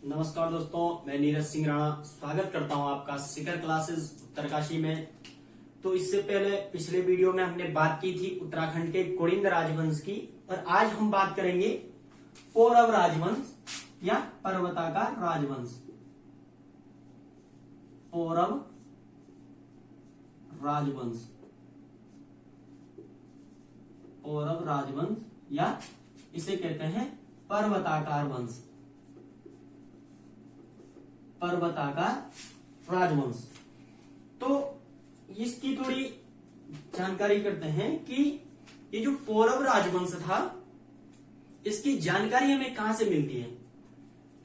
नमस्कार दोस्तों, मैं नीरज सिंह राणा स्वागत करता हूं आपका शिखर क्लासेस उत्तरकाशी में। तो इससे पहले पिछले वीडियो में हमने बात की थी उत्तराखंड के कुड़िंद राजवंश की, और आज हम बात करेंगे पौरव राजवंश या पर्वताकार राजवंश। पौरव राजवंश, पौरव राजवंश या इसे कहते हैं पर्वताकार वंश, पर्वताकार राजवंश। तो इसकी थोड़ी जानकारी करते हैं कि ये जो पौरव राजवंश था, इसकी जानकारी हमें कहां से मिलती है।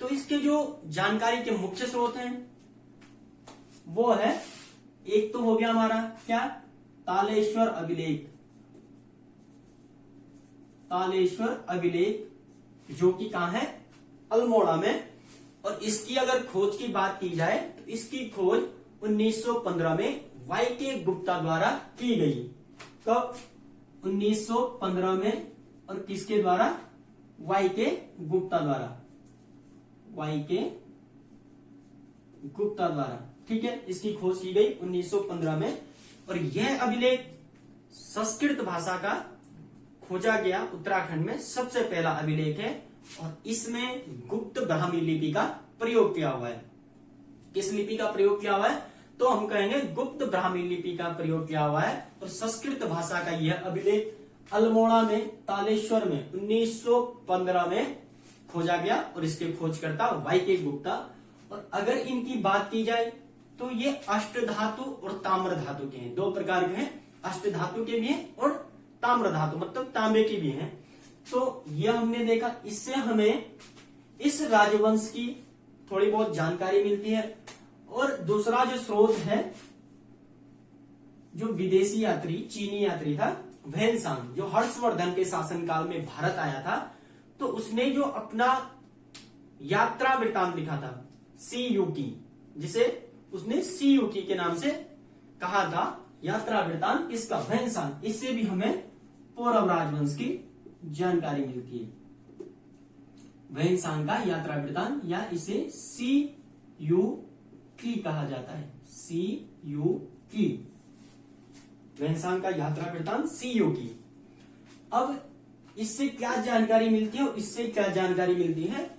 तो इसके जो जानकारी के मुख्य स्रोत हैं वो है, एक तो हो गया हमारा क्या, तालेश्वर अभिलेख। तालेश्वर अभिलेख जो कि कहां है, अल्मोड़ा में। और इसकी अगर खोज की बात की जाए तो इसकी खोज 1915 में वाईके गुप्ता द्वारा की गई। कब? 1915 में। और किसके द्वारा? वाईके गुप्ता द्वारा, वाईके गुप्ता द्वारा। ठीक है, इसकी खोज की गई 1915 में। और यह अभिलेख संस्कृत भाषा का खोजा गया उत्तराखंड में सबसे पहला अभिलेख है, और इसमें गुप्त ब्राह्मी लिपि का प्रयोग किया हुआ है। किस लिपि का प्रयोग किया हुआ है? तो हम कहेंगे गुप्त ब्राह्मी लिपि का प्रयोग किया हुआ है। और संस्कृत भाषा का यह अभिलेख अल्मोड़ा में, तालेश्वर में 1915 में खोजा गया, और इसके खोजकर्ता वाईके गुप्ता। और अगर इनकी बात की जाए तो ये अष्टधातु और ताम्र धातु के हैं, दो प्रकार के हैं, अष्टधातु के भी हैं और ताम्र धातु मतलब तांबे की भी हैं। तो यह हमने देखा, इससे हमें इस राजवंश की थोड़ी बहुत जानकारी मिलती है। और दूसरा जो स्रोत है, जो विदेशी यात्री, चीनी यात्री था वेनसांग, जो हर्षवर्धन के शासनकाल में भारत आया था, तो उसने जो अपना यात्रा वृत्तांत लिखा था, सी युकी, जिसे उसने सी युकी के नाम से कहा था, यात्रा वृत्तांत इसका वेनसांग, इससे भी हमें पौरव राजवंश की जानकारी मिलती है। वेनसांग का यात्रा वृत्तांत, या इसे सी यू की कहा जाता है, सी यू की, वेनसांग का यात्रा वृत्तांत सी यू की। अब इससे क्या जानकारी मिलती है और इससे क्या जानकारी मिलती है?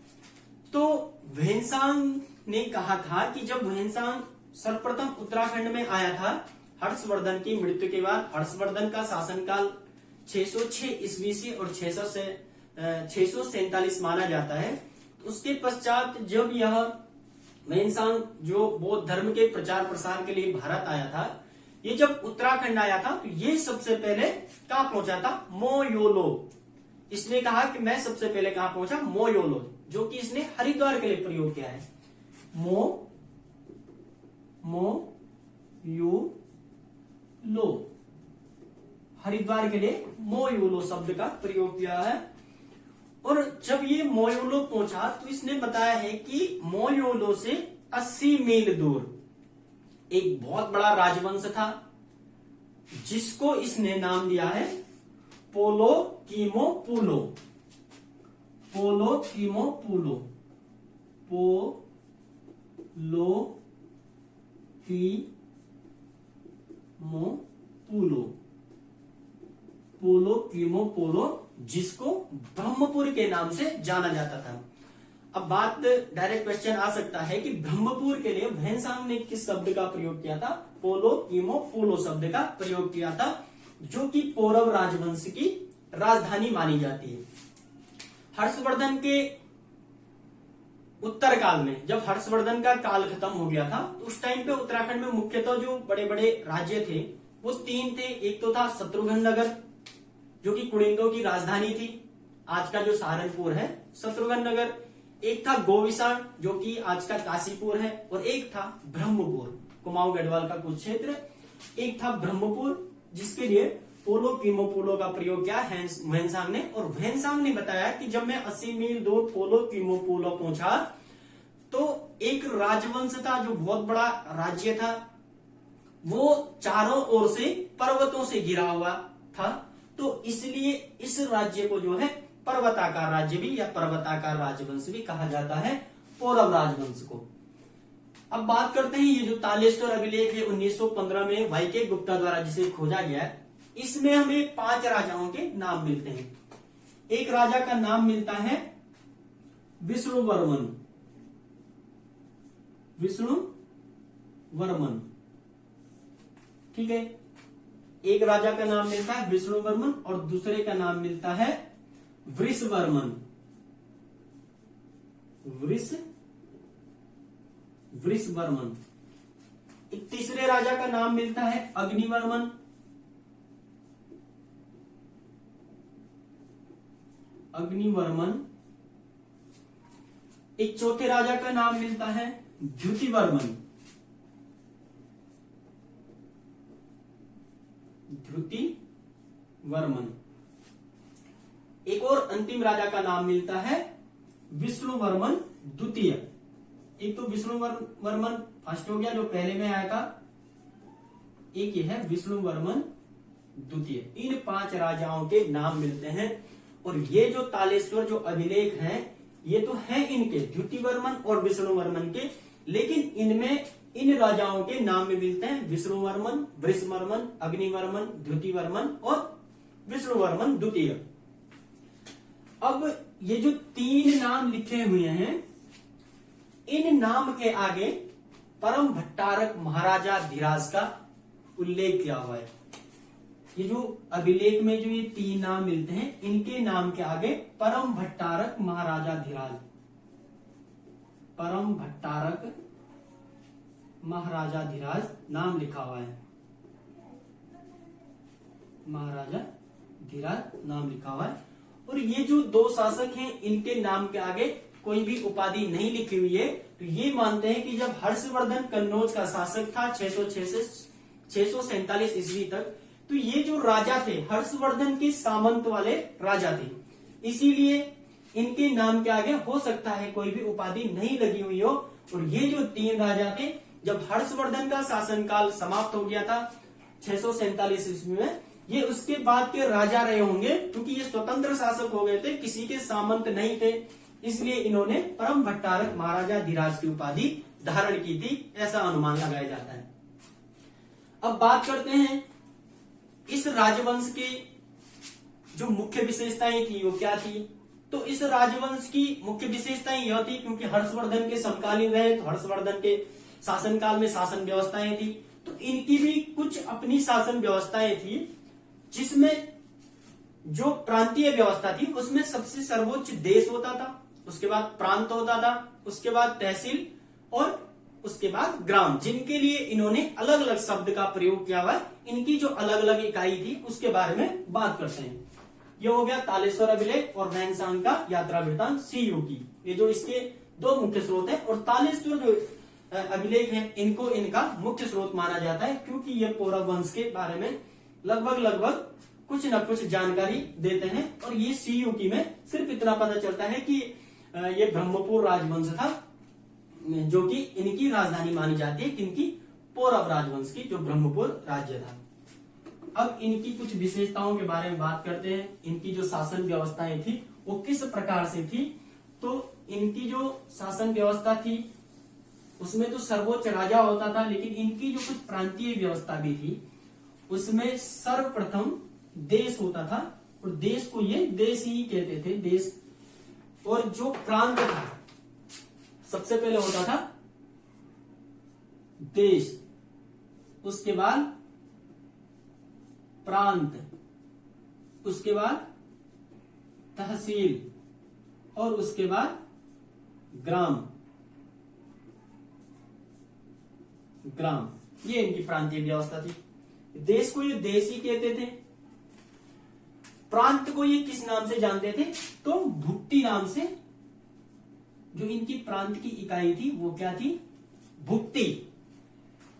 तो वेनसांग ने कहा था कि जब वेनसांग सर्वप्रथम उत्तराखंड में आया था, हर्षवर्धन की मृत्यु के बाद, हर्षवर्धन का शासनकाल 606 ईस्वी से और 647 माना जाता है। उसके पश्चात जब यह वेनसांग जो बौद्ध धर्म के प्रचार प्रसार के लिए भारत आया था, ये जब उत्तराखंड आया था तो ये सबसे पहले कहां पहुंचा था? मोयोलो। इसने कहा कि मैं सबसे पहले कहां पहुंचा? मोयोलो, जो कि इसने हरिद्वार के लिए प्रयोग किया है। मोयोलो, हरिद्वार के लिए मोयोलो शब्द का प्रयोग किया है। और जब ये मोयोलो पहुंचा तो इसने बताया है कि मोयोलो से 80 मील दूर एक बहुत बड़ा राजवंश था, जिसको इसने नाम दिया है पोलो कीमोपुलो। पोलो कीमोपुलो, पोलो कीमोपुलो, पोलो कीमोपुलो, जिसको ब्रह्मपुर के नाम से जाना जाता था। अब बात, डायरेक्ट क्वेश्चन आ सकता है कि ब्रह्मपुर के लिए वेनसांग ने किस शब्द का प्रयोग किया था? पोलो कीमोपुलो शब्द का प्रयोग किया था, जो कि पौरव राजवंश की राजधानी मानी जाती है। हर्षवर्धन के उत्तर काल में, जब हर्षवर्धन का काल खत्म हो गया था, तो उस टाइम पे उत्तराखंड में मुख्यतः जो बड़े बड़े राज्य थे वो तीन थे। एक तो था शत्रुघ्न नगर, जो कि कुड़िंदों की राजधानी थी, आज का जो सहारनपुर है, शत्रुघ्न नगर। एक था गोविसाण, जो कि आज का काशीपुर है। और एक था ब्रह्मपुर, कुमाऊं गढ़वाल का कुछ क्षेत्र। एक था ब्रह्मपुर, जिसके लिए पोलो कीमोपुलो का प्रयोग किया वेनसांग ने। और वेनसांग ने बताया कि जब मैं 80 मील दूर पोलो कीमोपुलो पहुंचा तो एक राजवंश था, जो बहुत बड़ा राज्य था, वो चारों ओर से पर्वतों से घिरा हुआ था। तो इसलिए इस राज्य को जो है पर्वताकार राज्य भी या पर्वताकार राजवंश भी कहा जाता है। पौरव राजवंश को। अब बात करते हैं ये जो तालेश्वर अभिलेख है 1915 में वाईके गुप्ता द्वारा जिसे खोजा गया है, इसमें हमें 5 राजाओं के नाम मिलते हैं। एक राजा का नाम मिलता है विष्णुवर्मन, विष्णुवर्मन, ठीक है। एक राजा का नाम मिलता है विष्णुवर्मन और दूसरे का नाम मिलता है वृषवर्मन, वृषवर्मन। एक तीसरे राजा का नाम मिलता है अग्निवर्मन, अग्निवर्मन। एक चौथे राजा का नाम मिलता है द्युतिवर्मन, द्युतिवर्मन। एक और अंतिम राजा का नाम मिलता है विष्णुवर्मन द्वितीय। एक तो विष्णुवर्मन फर्स्ट हो गया जो पहले में आया था, एक ये है विष्णुवर्मन द्वितीय। इन 5 राजाओं के नाम मिलते हैं और ये जो तालेश्वर जो अभिलेख हैं ये तो है इनके द्युतिवर्मन और विष्णुवर्मन के, लेकिन इनमें इन राजाओं के नाम में मिलते हैं विष्णुवर्मन, वृषवर्मन, अग्निवर्मन, द्युतिवर्मन और विष्णुवर्मन द्वितीय। अब ये जो 3 नाम लिखे हुए हैं इन नाम के आगे परम भट्टारक महाराजा धीराज का उल्लेख किया हुआ है। ये जो अभिलेख में जो ये 3 नाम मिलते हैं इनके नाम के आगे परम भट्टारक महाराजा धीराज, परम भट्टारक महाराजा धीराज नाम लिखा हुआ है, महाराजा धीराज नाम लिखा हुआ है। और ये जो 2 शासक हैं इनके नाम के आगे कोई भी उपाधि नहीं लिखी हुई है, तो ये मानते हैं कि जब हर्षवर्धन कन्नौज का शासक था 606 से 647 ईस्वी तक, तो ये जो राजा थे हर्षवर्धन के सामंत वाले राजा थे, इसीलिए इनके नाम के आगे हो सकता है कोई भी उपाधि नहीं लगी हुई हो। और ये जो 3 राजा थे जब हर्षवर्धन का शासनकाल समाप्त हो गया था 647 ईस्वी में, ये उसके बाद के राजा रहे होंगे, क्योंकि ये स्वतंत्र शासक हो गए थे, किसी के सामंत नहीं थे, इसलिए इन्होंने परम भट्टारक महाराजा धीराज की उपाधि धारण की थी, ऐसा अनुमान लगाया जाता है। अब बात करते हैं इस राजवंश की जो मुख्य विशेषताएं थी वो क्या थी। तो इस राजवंश की मुख्य विशेषताएं यह थी, क्योंकि हर्षवर्धन के समकालीन रहे तो हर्षवर्धन के शासनकाल में शासन व्यवस्थाएं थी, तो इनकी भी कुछ अपनी शासन व्यवस्थाएं थी, जिसमें जो प्रांतीय व्यवस्था थी उसमें सबसे सर्वोच्च देश होता था, उसके बाद प्रांत होता था, उसके बाद तहसील और उसके बाद ग्राम, जिनके लिए इन्होंने अलग अलग शब्द का प्रयोग किया हुआ है। इनकी जो अलग अलग इकाई थी उसके बारे में बात करते हैं। ये हो गया तालेश्वर अभिलेख और वैनसांग का यात्रा वृत्तांत सीयू की, ये जो इसके 2 मुख्य स्रोत है। और तालेश्वर जो अभिलेख है इनको इनका मुख्य स्रोत माना जाता है, क्योंकि ये पौरव वंश के बारे में लगभग कुछ न कुछ जानकारी देते हैं। और ये सीयूकी में सिर्फ इतना पता चलता है कि ये ब्रह्मपुर राजवंश था, जो कि इनकी राजधानी मानी जाती है, इनकी पौरव राजवंश की, जो ब्रह्मपुर राज्य था। अब इनकी कुछ विशेषताओं के बारे में बात करते हैं। इनकी जो शासन व्यवस्थाएं थी वो किस प्रकार से थी। तो इनकी जो शासन व्यवस्था थी उसमें तो सर्वोच्च राजा होता था, लेकिन इनकी जो कुछ प्रांतीय व्यवस्था भी थी उसमें सर्वप्रथम देश होता था, और देश को ये देश ही कहते थे, देश। और जो प्रांत था सबसे पहले होता था देश, उसके बाद प्रांत, उसके बाद तहसील और उसके बाद ग्राम। ये इनकी प्रांतीय व्यवस्था थी। देश को ये देश ही कहते थे, प्रांत को ये किस नाम से जानते थे, तो भुक्ति नाम से। जो इनकी प्रांत की इकाई थी वो क्या थी, भुक्ति।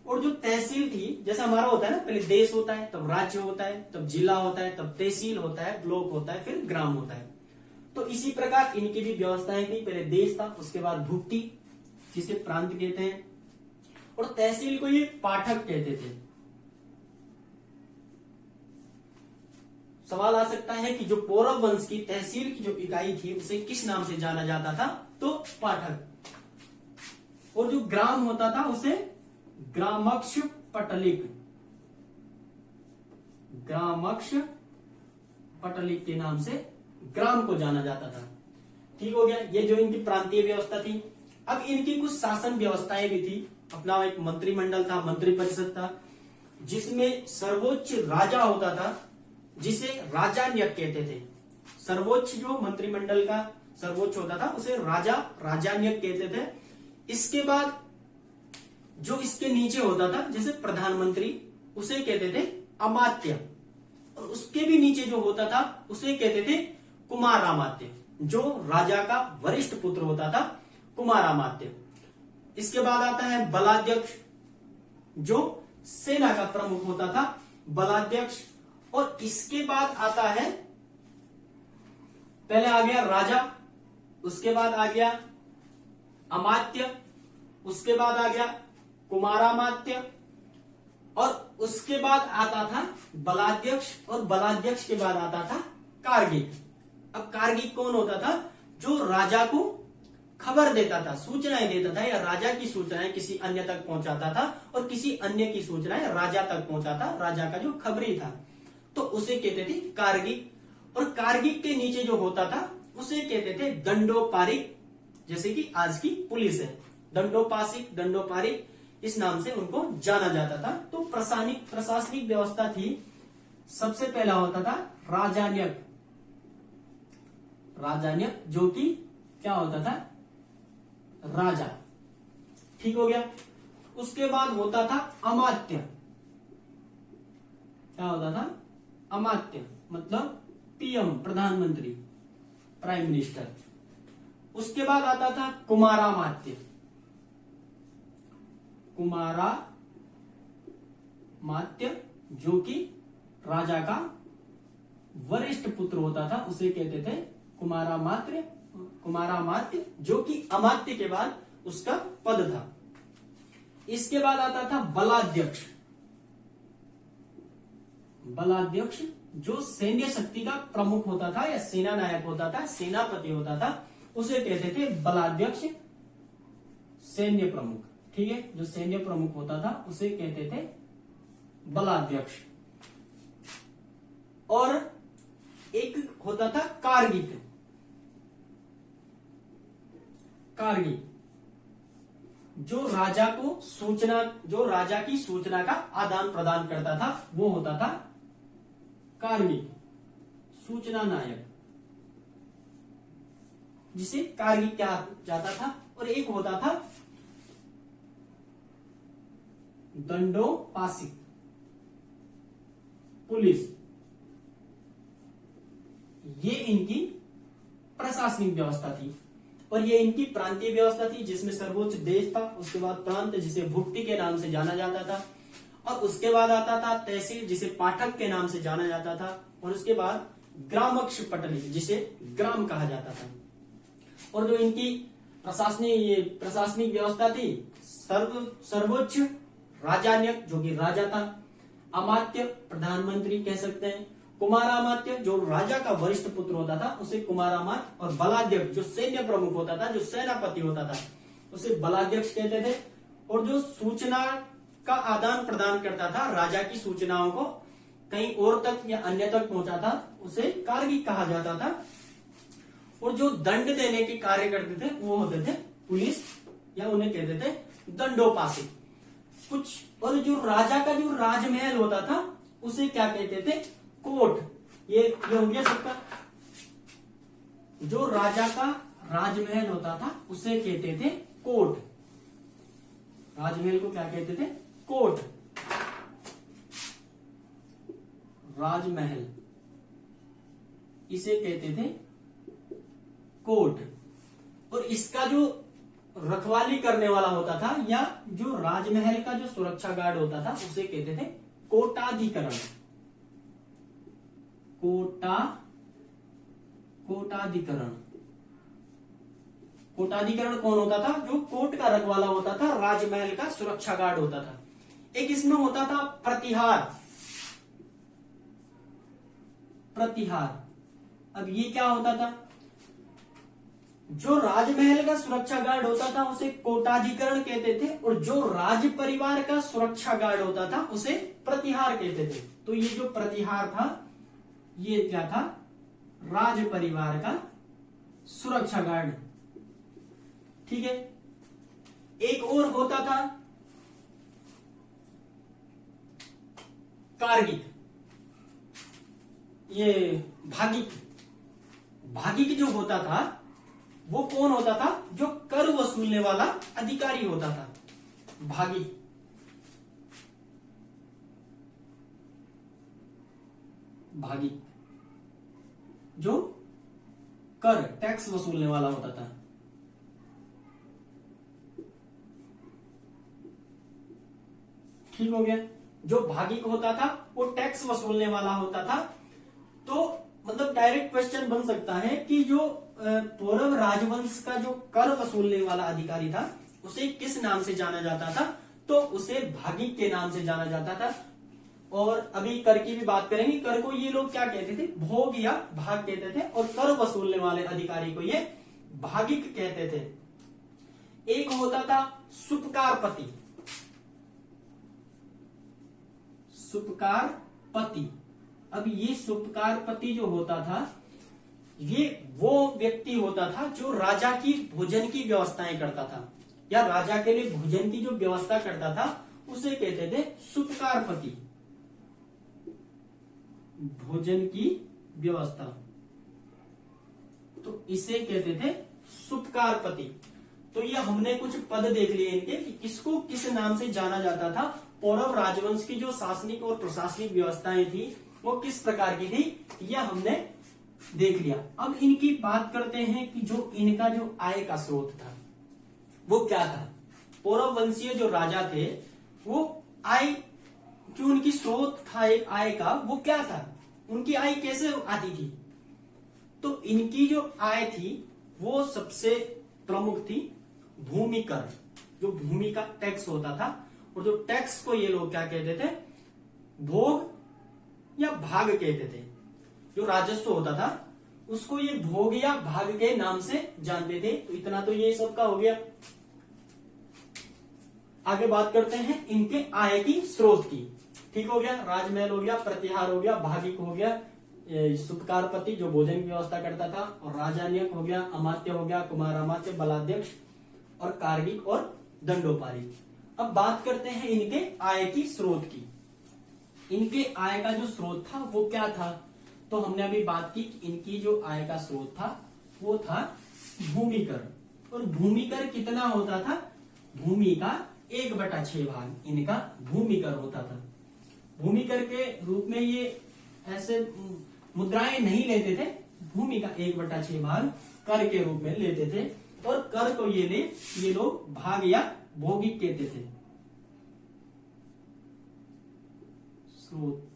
और जो तहसील थी, जैसा हमारा होता है ना, पहले देश होता है, तब राज्य होता है, तब जिला होता है, तब तहसील होता है, ब्लॉक होता है, फिर ग्राम होता है। तो इसी प्रकार इनकी भी व्यवस्थाएं थी, पहले देश था, उसके बाद भुक्ति जिसे प्रांत कहते हैं, और तहसील को ये पाठक कहते थे। सवाल आ सकता है कि जो पौरव वंश की तहसील की जो इकाई थी उसे किस नाम से जाना जाता था, तो पाठक। और जो ग्राम होता था उसे ग्रामक्ष पटलिक, ग्रामक्ष पटलिक के नाम से ग्राम को जाना जाता था। ठीक हो गया, ये जो इनकी प्रांतीय व्यवस्था थी। अब इनकी कुछ शासन व्यवस्थाएं भी थी। अपना एक मंत्रिमंडल था, मंत्रि परिषद था, जिसमें सर्वोच्च राजा होता था, जिसे राजान्यक कहते थे। सर्वोच्च जो मंत्रिमंडल का सर्वोच्च होता था उसे राजान्यक कहते थे। इसके बाद जो इसके नीचे होता था जैसे प्रधानमंत्री, उसे कहते थे अमात्य, और उसके भी नीचे जो होता था उसे कहते थे कुमारामात्य, जो राजा का वरिष्ठ पुत्र होता था, कुमारामात्य। इसके बाद आता है बलाध्यक्ष, जो सेना का प्रमुख होता था, बलाध्यक्ष। और इसके बाद आता है, पहले आ गया राजा, उसके बाद आ गया अमात्य, उसके बाद आ गया कुमारामात्य, और उसके बाद आता था बलाध्यक्ष, और बलाध्यक्ष के बाद आता था कारगिक। अब कारगिक कौन होता था? जो राजा को खबर देता था, सूचनाएं देता था, या राजा की सूचनाएं किसी अन्य तक पहुंचाता था, और किसी अन्य की सूचनाएं राजा तक पहुंचाता, राजा का जो खबरी था, तो उसे कहते थे कारगिक। और कारगिक के नीचे जो होता था उसे कहते थे दंडोपारिक, जैसे कि आज की पुलिस है, दंडोपासिक, दंडोपारिक, इस नाम से उनको जाना जाता था। तो प्रशासनिक व्यवस्था थी। सबसे पहला होता था राजान्यक, राजान्यक जो कि क्या होता था? राजा। ठीक हो गया। उसके बाद होता था अमात्य। क्या होता था? अमात्य मतलब पीएम, प्रधानमंत्री, प्राइम मिनिस्टर। उसके बाद आता था कुमारामात्य, कुमारामात्य जो कि राजा का वरिष्ठ पुत्र होता था, उसे कहते थे कुमारामात्य, कुमारामात्य जो कि अमात्य के बाद उसका पद था। इसके बाद आता था बलाध्यक्ष, बलाध्यक्ष जो सैन्य शक्ति का प्रमुख होता था या सेना नायक होता था, सेनापति होता था, उसे कहते थे बलाध्यक्ष, सैन्य प्रमुख। ठीक है, जो सैन्य प्रमुख होता था उसे कहते थे बलाध्यक्ष। और एक होता था कारगिक, कारगिक जो राजा को सूचना, जो राजा की सूचना का आदान प्रदान करता था, वो होता था कारगिक, सूचना नायक, जिसे कारगिक कहा जाता था। और एक होता था दंडोपासिक, पुलिस। ये इनकी प्रशासनिक व्यवस्था थी। और ये इनकी प्रांतीय व्यवस्था थी, जिसमें सर्वोच्च देश था, उसके बाद प्रांत जिसे भुक्ति के नाम से जाना जाता था, और उसके बाद आता था तहसील जिसे पाठक के नाम से जाना जाता था, और उसके बाद ग्रामक्ष पटलिक जिसे ग्राम कहा जाता था। और जो इनकी प्रशासनिक व्यवस्था थी, सर्वोच्च राजान्यक जो कि राजा था, अमात्य प्रधानमंत्री कह सकते हैं, कुमारामात्य जो राजा का वरिष्ठ पुत्र होता था उसे कुमारामात्य, और बलाध्यक्ष जो सैन्य प्रमुख होता था, जो सेनापति होता था, उसे बलाध्यक्ष कहते थे। और जो सूचना का आदान प्रदान करता था, राजा की सूचनाओं को कहीं और तक या अन्य तक पहुंचाता, उसे कारगिक कहा जाता था। और जो दंड देने के कार्य करते थे वो होते थे पुलिस, या उन्हें कहते थे दंडोपासिक कुछ। और जो राजा का जो राजमहल होता था उसे क्या कहते थे? कोर्ट। ये हो गया सबका। जो राजा का राजमहल होता था उसे कहते थे कोर्ट। राजमहल को क्या कहते थे? कोर्ट। राजमहल इसे कहते थे कोर्ट। और इसका जो रखवाली करने वाला होता था, या जो राजमहल का जो सुरक्षा गार्ड होता था, उसे कहते थे कोटाधिकरण। कोटाधिकरण। कोटाधिकरण कौन होता था? जो कोर्ट का रखवाला होता था, राजमहल का सुरक्षा गार्ड होता था। एक इसमें होता था प्रतिहार। प्रतिहार, अब ये क्या होता था? जो राजमहल का सुरक्षा गार्ड होता था उसे कोटाधिकरण कहते थे, और जो राज परिवार का सुरक्षा गार्ड होता था उसे प्रतिहार कहते थे। तो ये जो प्रतिहार था ये क्या था, राज परिवार का सुरक्षा गार्ड। ठीक है, एक और होता था कार्गिक, ये भागिक। भागिक जो होता था वो कौन होता था, जो कर वसूलने वाला अधिकारी होता था, भागिक। भागिक जो कर टैक्स वसूलने वाला होता था। ठीक हो गया, जो भागिक होता था वो टैक्स वसूलने वाला होता था। तो मतलब डायरेक्ट क्वेश्चन बन सकता है कि जो पौरव राजवंश का जो कर वसूलने वाला अधिकारी था उसे किस नाम से जाना जाता था, तो उसे भागिक के नाम से जाना जाता था। और अभी कर की भी बात करेंगे, कर को ये लोग क्या कहते थे, भोग या भाग कहते थे, और कर वसूलने वाले अधिकारी को ये भागिक कहते थे। एक होता था सुपकारपति। सुपकारपति, अब ये सुपकारपति जो होता था ये वो व्यक्ति होता था जो राजा की भोजन की व्यवस्थाएं करता था, या राजा के लिए भोजन की जो व्यवस्था करता था उसे कहते थे सुपकारपति। भोजन की व्यवस्था, तो इसे कहते थे सुपकारपति। तो ये हमने कुछ पद देख लिए इनके कि किसको किस नाम से जाना जाता था। पौरव राजवंश की जो शासनिक और प्रशासनिक व्यवस्थाएं थी वो किस प्रकार की थी, यह हमने देख लिया। अब इनकी बात करते हैं कि जो इनका जो आय का स्रोत था वो क्या था। पौरव वंशीय जो राजा थे वो आय, जो उनकी स्रोत था एक आय का, वो क्या था, उनकी आय कैसे आती थी। तो इनकी जो आय थी वो सबसे प्रमुख थी भूमि कर, जो भूमि का टैक्स होता था। और जो टैक्स को ये लोग क्या कहते थे, भोग या भाग कहते थे। जो राजस्व होता था उसको ये भोग या भाग के नाम से जानते थे। तो इतना तो ये सबका हो गया। आगे बात करते हैं इनके आय की स्रोत की। ठीक हो गया, राजमहल हो गया, प्रतिहार हो गया, भागिक हो गया, सुपकारपति जो भोजन की व्यवस्था करता था, और राजान्यक हो गया, अमात्य हो गया, कुमार अमात्य, बलाध्यक्ष, और कार्गिक और दंडोपारी। अब बात करते हैं इनके आय की स्रोत की। इनके आय का जो स्रोत था वो क्या था, तो हमने अभी बात की कि इनकी जो आय का स्रोत था वो था भूमि कर। और भूमि कर कितना होता था, भूमि का 1/6 भाग इनका भूमि कर होता था। भूमि कर के रूप में ये ऐसे मुद्राएं नहीं लेते थे, भूमि का 1/6 भाग कर के रूप में लेते थे। और कर को ये लोग भाग या भोगिक कहते थे। स्रोत,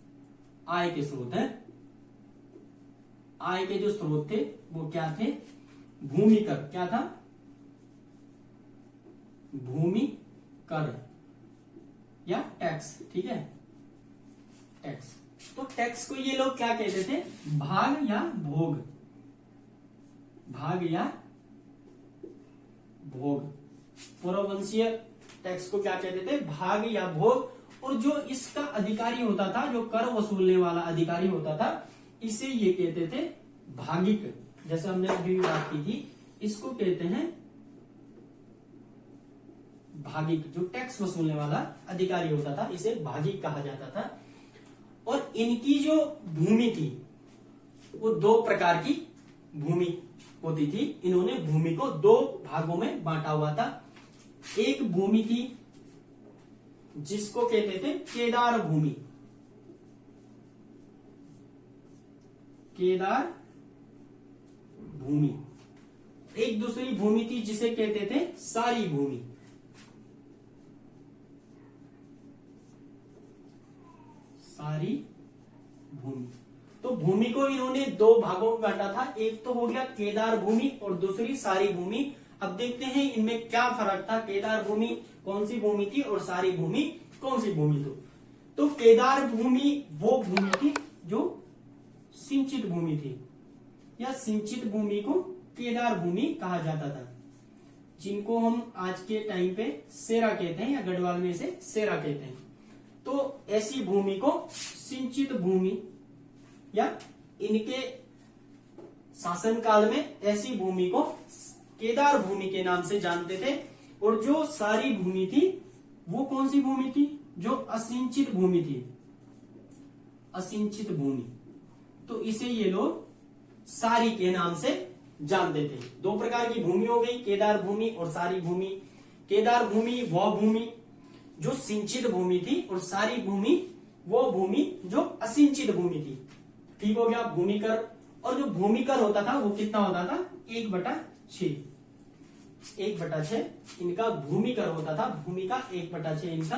आय के स्रोत है, आय के जो स्रोत थे वो क्या थे, भूमि कर। क्या था, भूमि कर या टैक्स। ठीक है, टैक्स। तो टैक्स को ये लोग क्या कहते थे, भाग या भोग। भाग या भोग। पूर्ववंशीय टैक्स को क्या कहते थे, भाग या भोग। और जो इसका अधिकारी होता था, जो कर वसूलने वाला अधिकारी होता था, इसे ये कहते थे भागिक। जैसे हमने अभी बात की थी, इसको कहते हैं भागिक। जो टैक्स वसूलने वाला अधिकारी होता था इसे भागिक कहा जाता था। और इनकी जो भूमि थी वो 2 प्रकार की भूमि होती थी। इन्होंने भूमि को 2 भागों में बांटा हुआ था। एक भूमि थी जिसको कहते थे केदार भूमि। केदार भूमि। एक दूसरी भूमि थी जिसे कहते थे सारी भूमि। सारी भूमि। तो भूमि को इन्होंने 2 भागों में बांटा था। एक तो हो गया केदार भूमि और दूसरी सारी भूमि। अब देखते हैं इनमें क्या फर्क था, केदार भूमि कौन सी भूमि थी और सारी भूमि कौन सी भूमि थी। तो केदार भूमि वो भूमि थी जो सिंचित भूमि थी, या सिंचित भूमि को केदार भूमि कहा जाता था, जिनको हम आज के टाइम पे सेरा कहते हैं या गढ़वाल में इसे सेरा कहते हैं। तो ऐसी भूमि को सिंचित भूमि या इनके शासनकाल में ऐसी भूमि को केदार भूमि के नाम से जानते थे। और जो सारी भूमि थी वो कौन सी भूमि थी? जो असिंचित भूमि थी, असिंचित भूमि, तो इसे ये लोग सारी के नाम से जानते थे। दो प्रकार की भूमि हो गई, केदार भूमि और सारी भूमि। केदार भूमि वह भूमि जो सिंचित भूमि थी और सारी भूमि वो भूमि जो असिंचित भूमि थी। ठीक हो गया भूमि कर। और जो भूमि कर होता था वो कितना होता था? 1/6, 1/6 इनका भूमि कर होता था। भूमि का 1/6 इनका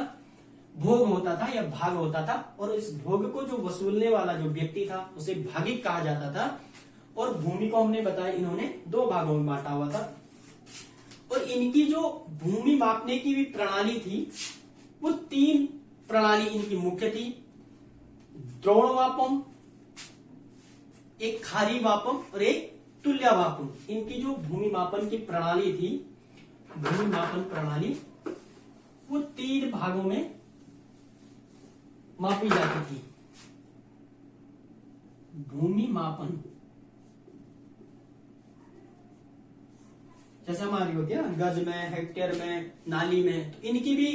भोग होता था या भाग होता था। और इस भोग को जो वसूलने वाला जो व्यक्ति था उसे भागिक कहा जाता था। और भूमि को हमने बताया इन्होंने 2 भागों में बांटा हुआ था। और इनकी जो भूमि मापने की भी प्रणाली थी वो 3 प्रणाली इनकी मुख्य थी। द्रोणवापम, एक खारी वापम और एक तुल्यावापम। इनकी जो भूमि मापन की प्रणाली थी, भूमि मापन प्रणाली, वो 3 भागों में मापी जाती थी। भूमि मापन जैसे हमारी होती है गज में, हेक्टेयर में, नाली में, तो इनकी भी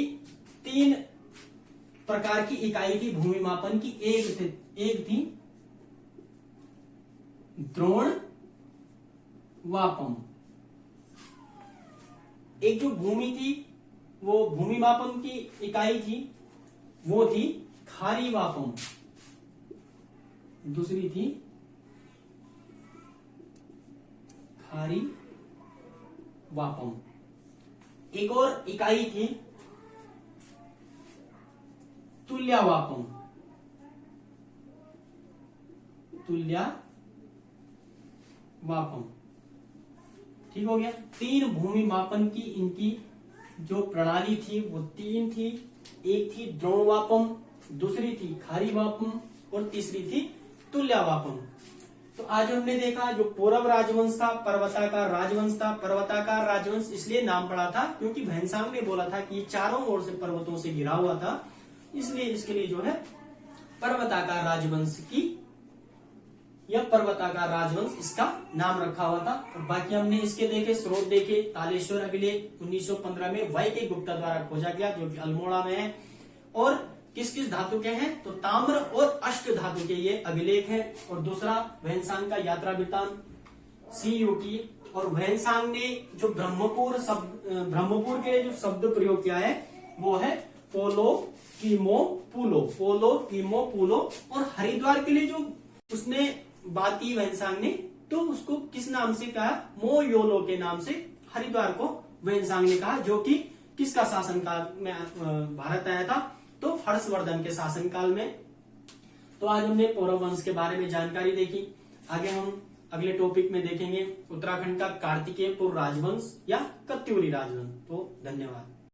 3 प्रकार की इकाई थी भूमि मापन की। एक थी द्रोण वापम, एक जो भूमि थी वो भूमि मापन की इकाई थी वो थी खारी वापम, दूसरी थी खारी वापम। एक और इकाई थी तुल्यावापम, तुल्यावापम। ठीक हो गया। 3 भूमि मापन की इनकी जो प्रणाली थी वो 3 थी। एक थी द्रोणवापम, दूसरी थी खारी वापम और तीसरी थी तुल्यावापम। तो आज हमने देखा जो पौरव राजवंश था, पर्वताकार राजवंश था। पर्वताकार राजवंश इसलिए नाम पड़ा था क्योंकि भैंसांग ने बोला था कि चारों ओर से पर्वतों से घिरा हुआ था, इसलिए इसके लिए जो है पर्वताकार राजवंश की या पर्वताकार राजवंश इसका नाम रखा हुआ था। और बाकी हमने इसके देखे स्रोत देखे। तालेश्वर अभिलेख 1915 में वाई के गुप्ता द्वारा खोजा गया जो कि अल्मोड़ा में है। और किस किस धातु के हैं? तो ताम्र और अष्ट धातु के ये अभिलेख हैं। और दूसरा वैनसांग का यात्रा वृत्तांत CU की। और वैनसांग ने जो ब्रह्मपुर के जो शब्द प्रयोग किया है वो है पोलो कीमो पुलो, पोलो कीमो पुलो। और हरिद्वार के लिए जो उसने बात की वैनसांग ने, तो उसको किस नाम से कहा? मोयोलो के नाम से हरिद्वार को वैनसांग ने कहा, जो कि किसका शासनकाल में भारत आया था? तो हर्षवर्धन के शासनकाल में। तो आज हमने पौरव वंश के बारे में जानकारी देखी। आगे हम अगले टॉपिक में देखेंगे उत्तराखंड का कार्तिकेयपुर राजवंश या कत्यूरी राजवंश। तो धन्यवाद।